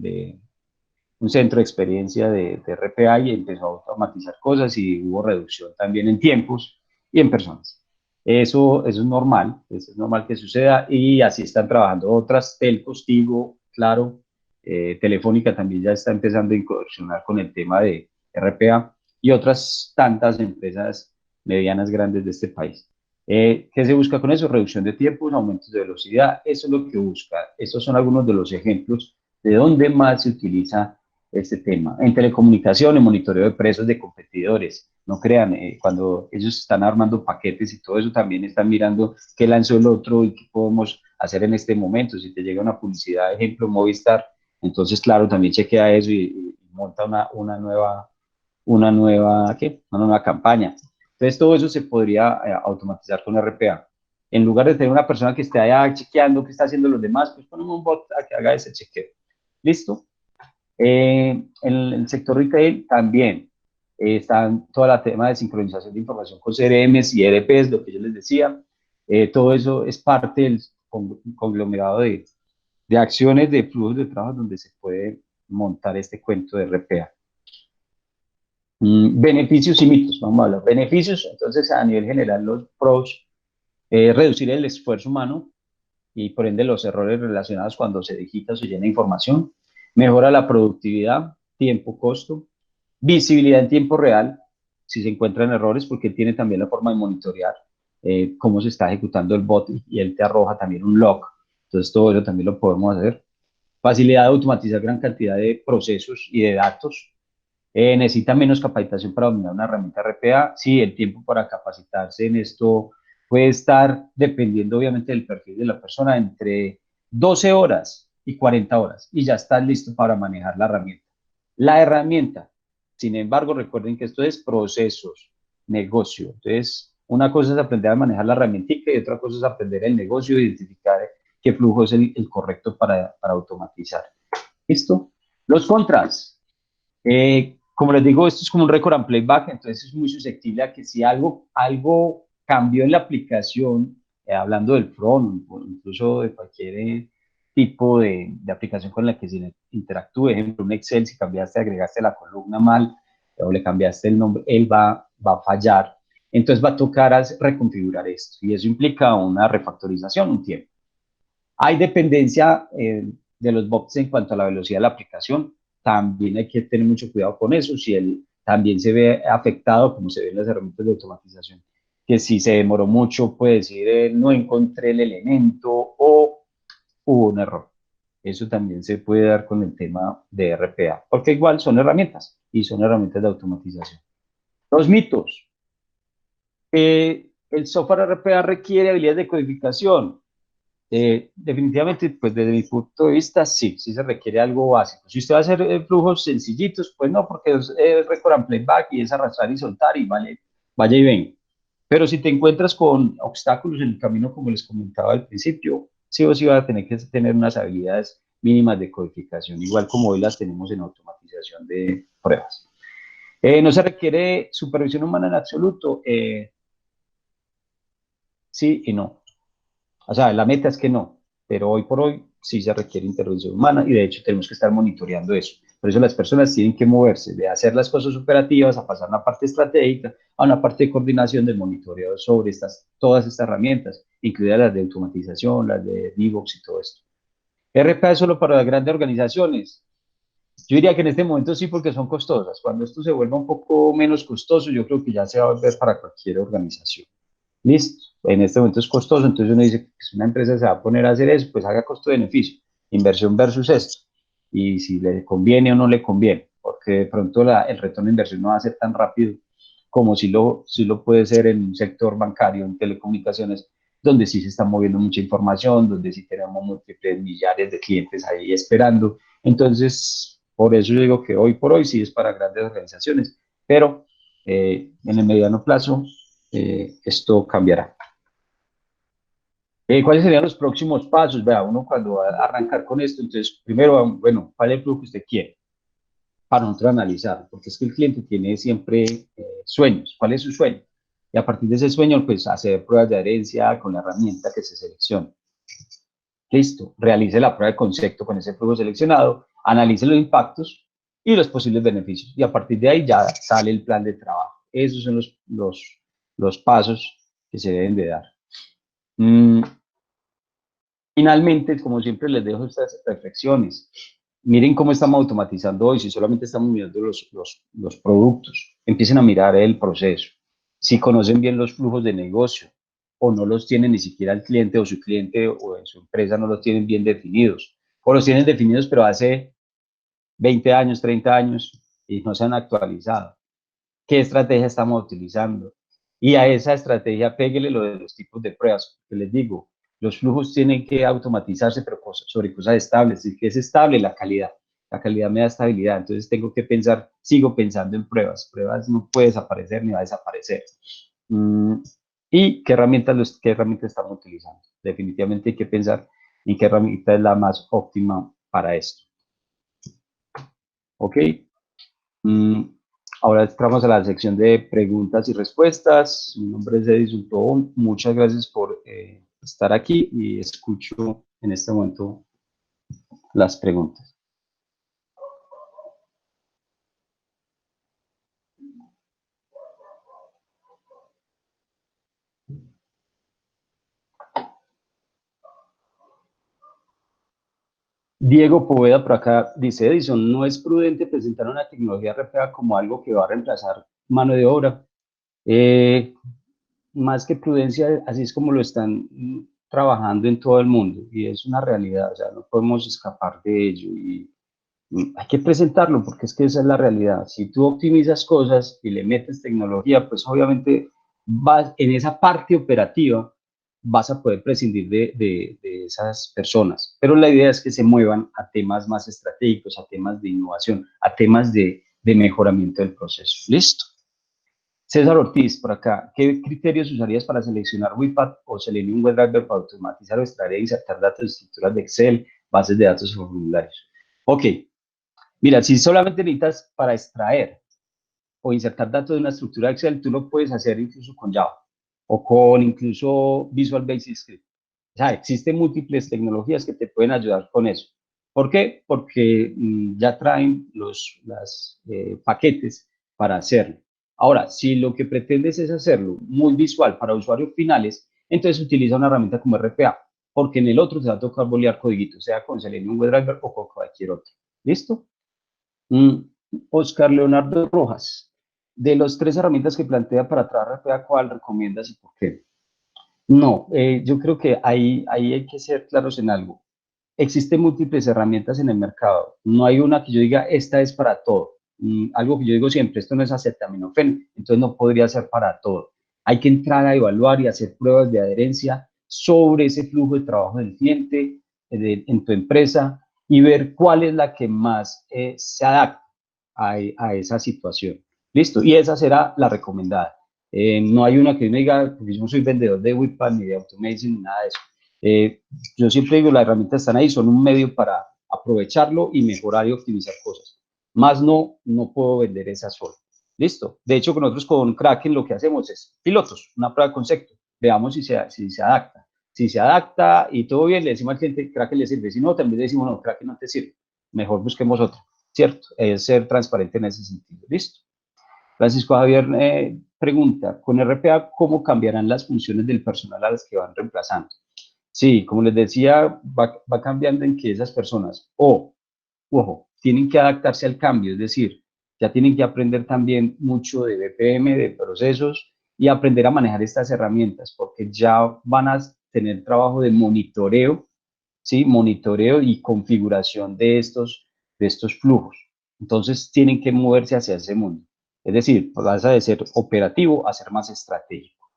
un centro de experiencia de RPA y empezó a automatizar cosas y hubo reducción también en tiempos y en personas. Eso es normal que suceda y así están trabajando otras telcos, Tigo, Claro, Telefónica también ya está empezando a incursionar con el tema de RPA y otras tantas empresas medianas grandes de este país. ¿Qué se busca con eso? Reducción de tiempos, aumentos de velocidad, eso es lo que busca. Esos son algunos de los ejemplos de dónde más se utiliza este tema. En telecomunicaciones, monitoreo de precios de competidores. No crean, cuando ellos están armando paquetes y todo eso, también están mirando qué lanzó el otro y qué podemos hacer en este momento. Si te llega una publicidad, ejemplo, Movistar, entonces, claro, también chequea eso y monta una nueva campaña. Entonces, todo eso se podría automatizar con RPA. En lugar de tener una persona que esté allá chequeando qué está haciendo los demás, pues ponemos un bot a que haga ese chequeo. ¿Listo? En el sector retail también están todo el tema de sincronización de información con CRMs y ERPs, lo que yo les decía. Todo eso es parte del conglomerado de acciones, de flujos de trabajo donde se puede montar este cuento de RPA. Beneficios y mitos, vamos a hablar. Beneficios, entonces a nivel general los pros, reducir el esfuerzo humano y por ende los errores relacionados cuando se digita o se llena información, mejora la productividad, tiempo, costo, visibilidad en tiempo real, si se encuentran errores, porque tiene también la forma de monitorear cómo se está ejecutando el bot y él te arroja también un log. Entonces todo eso también lo podemos hacer. Facilidad de automatizar gran cantidad de procesos y de datos. Necesita menos capacitación para dominar una herramienta RPA. Sí, el tiempo para capacitarse en esto puede estar, dependiendo obviamente del perfil de la persona, entre 12 horas y 40 horas y ya estás listo para manejar la herramienta. La herramienta, sin embargo, recuerden que esto es procesos, negocio. Entonces, una cosa es aprender a manejar la herramienta y otra cosa es aprender el negocio e identificar qué flujo es el correcto para automatizar. ¿Listo? Los contras. Como les digo, esto es como un record and playback, entonces es muy susceptible a que si algo cambió en la aplicación, hablando del front, o incluso de cualquier tipo de aplicación con la que se interactúe, ejemplo, un Excel, si cambiaste, agregaste la columna mal o le cambiaste el nombre, él va a fallar. Entonces va a tocar reconfigurar esto y eso implica una refactorización, un tiempo. Hay dependencia de los bots en cuanto a la velocidad de la aplicación. También hay que tener mucho cuidado con eso. Si él también se ve afectado, como se ve en las herramientas de automatización, que si se demoró mucho, puede decir, no encontré el elemento o hubo un error. Eso también se puede dar con el tema de RPA, porque igual son herramientas y son herramientas de automatización. Los mitos. El software RPA requiere habilidades de codificación. Definitivamente, pues desde mi punto de vista, sí se requiere algo básico. Si usted va a hacer flujos sencillitos, pues no, porque es record and playback y es arrastrar y soltar y vaya y ven. Pero si te encuentras con obstáculos en el camino, como les comentaba al principio, sí o sí va a tener que tener unas habilidades mínimas de codificación, igual como hoy las tenemos en automatización de pruebas. No se requiere supervisión humana en absoluto. Sí y no. O sea, la meta es que no, pero hoy por hoy sí se requiere intervención humana y de hecho tenemos que estar monitoreando eso. Por eso las personas tienen que moverse de hacer las cosas operativas a pasar a una parte estratégica, a una parte de coordinación de monitoreo sobre todas estas herramientas, incluidas las de automatización, las de DevOps y todo esto. RPA es solo para las grandes organizaciones. Yo diría que en este momento sí, porque son costosas. Cuando esto se vuelva un poco menos costoso, yo creo que ya se va a volver para cualquier organización. ¿Listo? en este momento es costoso, entonces uno dice que si una empresa se va a poner a hacer eso, pues haga costo-beneficio, inversión versus esto, y si le conviene o no le conviene, porque de pronto el retorno de inversión no va a ser tan rápido como si lo puede ser en un sector bancario, en telecomunicaciones, donde sí se está moviendo mucha información, donde sí tenemos múltiples millares de clientes ahí esperando. Entonces, por eso yo digo que hoy por hoy sí es para grandes organizaciones, pero en el mediano plazo esto cambiará. ¿Cuáles serían los próximos pasos? Vea, uno cuando va a arrancar con esto, entonces, primero, bueno, ¿cuál es el flujo que usted quiere? Para nosotros analizar, porque es que el cliente tiene siempre sueños. ¿Cuál es su sueño? Y a partir de ese sueño, pues hacer pruebas de adherencia con la herramienta que se seleccione. Listo, realice la prueba de concepto con ese flujo seleccionado, analice los impactos y los posibles beneficios. Y a partir de ahí ya sale el plan de trabajo. Esos son los pasos que se deben de dar. Finalmente, como siempre, les dejo estas reflexiones. Miren cómo estamos automatizando hoy, si solamente estamos mirando los productos, empiecen a mirar el proceso. Si conocen bien los flujos de negocio o no los tienen ni siquiera el cliente o su cliente o en su empresa no los tienen bien definidos, o los tienen definidos pero hace 20 años, 30 años y no se han actualizado. ¿Qué estrategia estamos utilizando? Y a esa estrategia péguele lo de los tipos de pruebas, que les digo, los flujos tienen que automatizarse, pero sobre cosas estables. ¿Y qué es estable? La calidad. La calidad me da estabilidad. Entonces tengo que pensar, sigo pensando en pruebas. Pruebas no puede desaparecer ni va a desaparecer. ¿Y qué herramientas estamos utilizando? Definitivamente hay que pensar en qué herramienta es la más óptima para esto. ¿Ok? Ahora entramos a la sección de preguntas y respuestas. Mi nombre es Edison Tobón. Muchas gracias por estar aquí y escucho en este momento las preguntas. Diego Poveda por acá dice, Edison, no es prudente presentar una tecnología RPA como algo que va a reemplazar mano de obra. Más que prudencia, así es como lo están trabajando en todo el mundo y es una realidad, o sea, no podemos escapar de ello y hay que presentarlo porque es que esa es la realidad. Si tú optimizas cosas y le metes tecnología, pues obviamente vas en esa parte operativa vas a poder prescindir de esas personas. Pero la idea es que se muevan a temas más estratégicos, a temas de innovación, a temas de mejoramiento del proceso. ¿Listo? César Ortiz, por acá, ¿qué criterios usarías para seleccionar WIPAD o Selenium WebDriver para automatizar o extraer e insertar datos de estructuras de Excel, bases de datos o formularios? Ok, mira, si solamente necesitas para extraer o insertar datos de una estructura de Excel, tú lo puedes hacer incluso con Java o con incluso Visual Basic Script. O sea, existen múltiples tecnologías que te pueden ayudar con eso. ¿Por qué? Porque ya traen los paquetes para hacerlo. Ahora, si lo que pretendes es hacerlo muy visual para usuarios finales, entonces utiliza una herramienta como RPA, porque en el otro te va a tocar bolear codiguitos, sea con Selenium WebDriver o con cualquier otro. ¿Listo? Oscar Leonardo Rojas, de las 3 herramientas que plantea para trabajar RPA, ¿cuál recomiendas y por qué? No, yo creo que ahí hay que ser claros en algo. Existen múltiples herramientas en el mercado. No hay una que yo diga, esta es para todo. Algo que yo digo siempre, esto no es acetaminofén, entonces no podría ser para todo. Hay que entrar a evaluar y hacer pruebas de adherencia sobre ese flujo de trabajo del cliente en tu empresa y ver cuál es la que más se adapta a esa situación. Listo, y esa será la recomendada. No hay una que uno diga, porque yo no soy vendedor de WIPA ni de Automation ni nada de eso. Yo siempre digo, las herramientas están ahí, son un medio para aprovecharlo y mejorar y optimizar cosas. Más no puedo vender esa sola. Listo. De hecho, nosotros con Kraken lo que hacemos es pilotos, una prueba de concepto. Veamos si se adapta. Si se adapta y todo bien, le decimos al cliente, Kraken le sirve. Si no, también le decimos, no, Kraken no te sirve. Mejor busquemos otro. ¿Cierto? Es ser transparente en ese sentido. Listo. Francisco Javier pregunta, con RPA, ¿cómo cambiarán las funciones del personal a las que van reemplazando? Sí, como les decía, va cambiando en que esas personas, ojo, tienen que adaptarse al cambio, es decir, ya tienen que aprender también mucho de BPM, de procesos, y aprender a manejar estas herramientas, porque ya van a tener trabajo de monitoreo, ¿sí? Monitoreo y configuración de estos flujos. Entonces, tienen que moverse hacia ese mundo. Es decir, vas de ser operativo a ser más estratégico.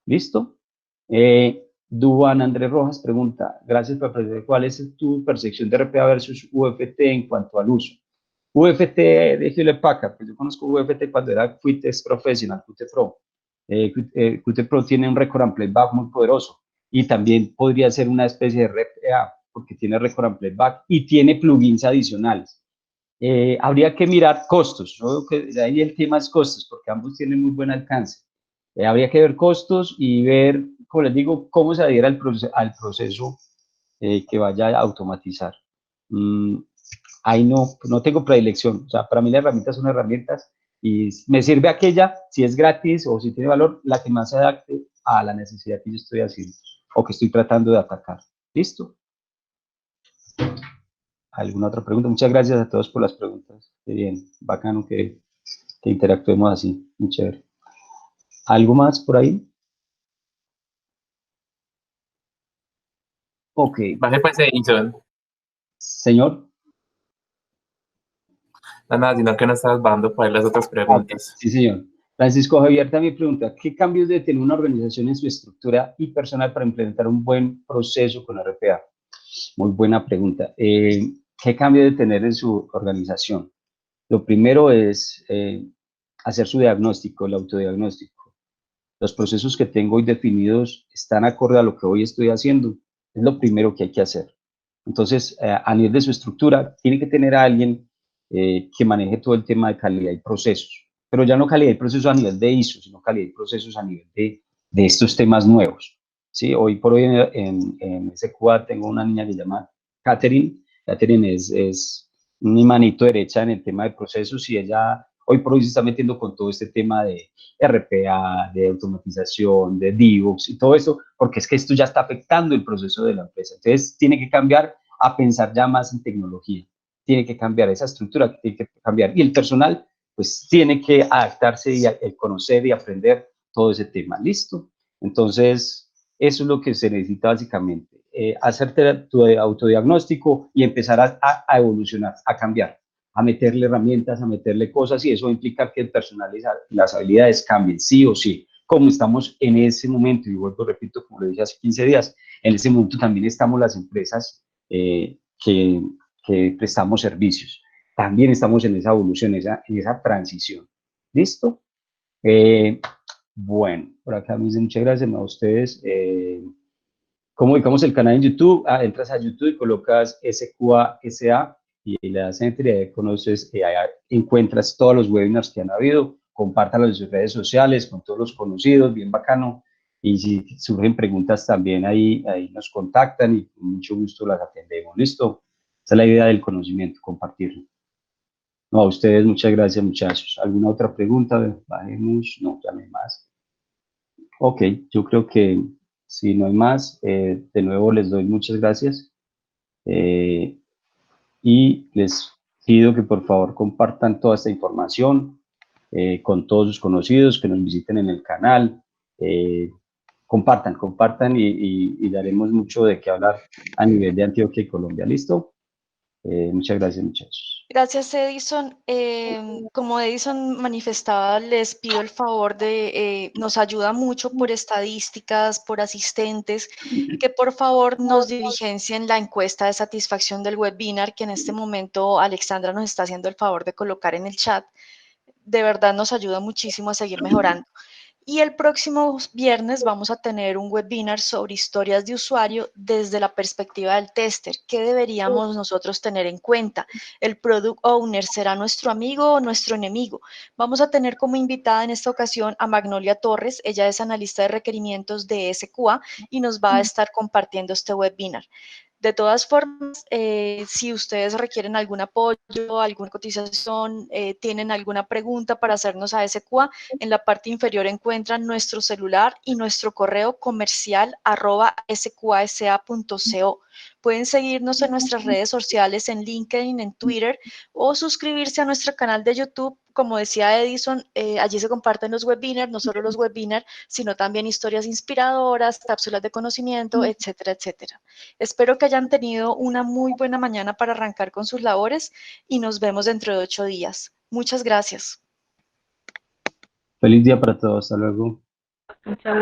¿Listo? Duan Andrés Rojas pregunta, gracias por aprender, ¿cuál es tu percepción de RPA versus UFT en cuanto al uso? UFT de Hewlett Packard, pues yo conozco UFT cuando era Qt Professional, Qt Pro. Qt Pro tiene un record and playback muy poderoso y también podría ser una especie de RPA porque tiene record and playback y tiene plugins adicionales. Habría que mirar costos, ¿no? Que de ahí el tema es costos, porque ambos tienen muy buen alcance. Habría que ver costos y ver, como les digo, cómo se adhiera al proceso que vaya a automatizar. Ahí no tengo predilección, o sea, para mí las herramientas son herramientas y me sirve aquella, si es gratis o si tiene valor, la que más se adapte a la necesidad que yo estoy haciendo o que estoy tratando de atacar. ¿Listo? ¿Alguna otra pregunta? Muchas gracias a todos por las preguntas. Qué bien, bacano que interactuemos así. Muy chévere. ¿Algo más por ahí? Ok. Vale, pues Edison. Señor. Nada, sino que no estabas dando para las otras preguntas. Sí, señor. Francisco Javier también pregunta, ¿qué cambios debe tener una organización en su estructura y personal para implementar un buen proceso con RPA? Muy buena pregunta. ¿Qué cambio debe tener en su organización? Lo primero es hacer su diagnóstico, el autodiagnóstico. Los procesos que tengo hoy definidos están acorde a lo que hoy estoy haciendo. Es lo primero que hay que hacer. Entonces, a nivel de su estructura, tiene que tener a alguien que maneje todo el tema de calidad y procesos. Pero ya no calidad y procesos a nivel de ISO, sino calidad y procesos a nivel de estos temas nuevos. ¿Sí? Hoy por hoy en SQA tengo una niña que se llama Catherine. Catherine es mi manito derecha en el tema de procesos y ella hoy por hoy se está metiendo con todo este tema de RPA, de automatización, de DevOps y todo eso, porque es que esto ya está afectando el proceso de la empresa. Entonces, tiene que cambiar a pensar ya más en tecnología. Tiene que cambiar esa estructura, tiene que cambiar. Y el personal, pues, tiene que adaptarse y conocer y aprender todo ese tema. ¿Listo? Entonces, eso es lo que se necesita básicamente. Hacerte tu autodiagnóstico y empezar a evolucionar, a cambiar, a meterle herramientas, a meterle cosas, y eso implica que el personal y las habilidades cambien, sí o sí. Como estamos en ese momento, y vuelvo, repito, como lo dije hace 15 días, en ese momento también estamos las empresas que prestamos servicios. También estamos en esa evolución, en esa transición. ¿Listo? Bueno, por acá me dicen muchas gracias a ustedes. ¿Cómo ubicamos el canal en YouTube? Entras a YouTube y colocas SQA y le das enter y ahí conoces, ahí encuentras todos los webinars que han habido. Compártanlos en sus redes sociales con todos los conocidos, bien bacano. Y si surgen preguntas también ahí nos contactan y con mucho gusto las atendemos. ¿Listo? Esa es la idea del conocimiento, compartirlo. No, a ustedes muchas gracias, muchachos. ¿Alguna otra pregunta? Bajemos. No, ya no hay más. Ok, yo creo que si no hay más, de nuevo les doy muchas gracias y les pido que por favor compartan toda esta información con todos sus conocidos, que nos visiten en el canal. Compartan y daremos mucho de qué hablar a nivel de Antioquia y Colombia. ¿Listo? Muchas gracias, muchachos. Gracias, Edison. Como Edison manifestaba, les pido el favor de, nos ayuda mucho por estadísticas, por asistentes, que por favor nos diligencien la encuesta de satisfacción del webinar que en este momento Alexandra nos está haciendo el favor de colocar en el chat. De verdad nos ayuda muchísimo a seguir mejorando. Y el próximo viernes vamos a tener un webinar sobre historias de usuario desde la perspectiva del tester. ¿Qué deberíamos nosotros tener en cuenta? ¿El product owner será nuestro amigo o nuestro enemigo? Vamos a tener como invitada en esta ocasión a Magnolia Torres. Ella es analista de requerimientos de SQA y nos va a estar compartiendo este webinar. De todas formas, si ustedes requieren algún apoyo, alguna cotización, tienen alguna pregunta para hacernos a SQA, en la parte inferior encuentran nuestro celular y nuestro correo comercial @sqasa.co. Pueden seguirnos en nuestras redes sociales, en LinkedIn, en Twitter, o suscribirse a nuestro canal de YouTube. Como decía Edison, allí se comparten los webinars, no solo los webinars, sino también historias inspiradoras, cápsulas de conocimiento, etcétera, etcétera. Espero que hayan tenido una muy buena mañana para arrancar con sus labores y nos vemos dentro de 8 días. Muchas gracias. Feliz día para todos. Hasta luego. Muchas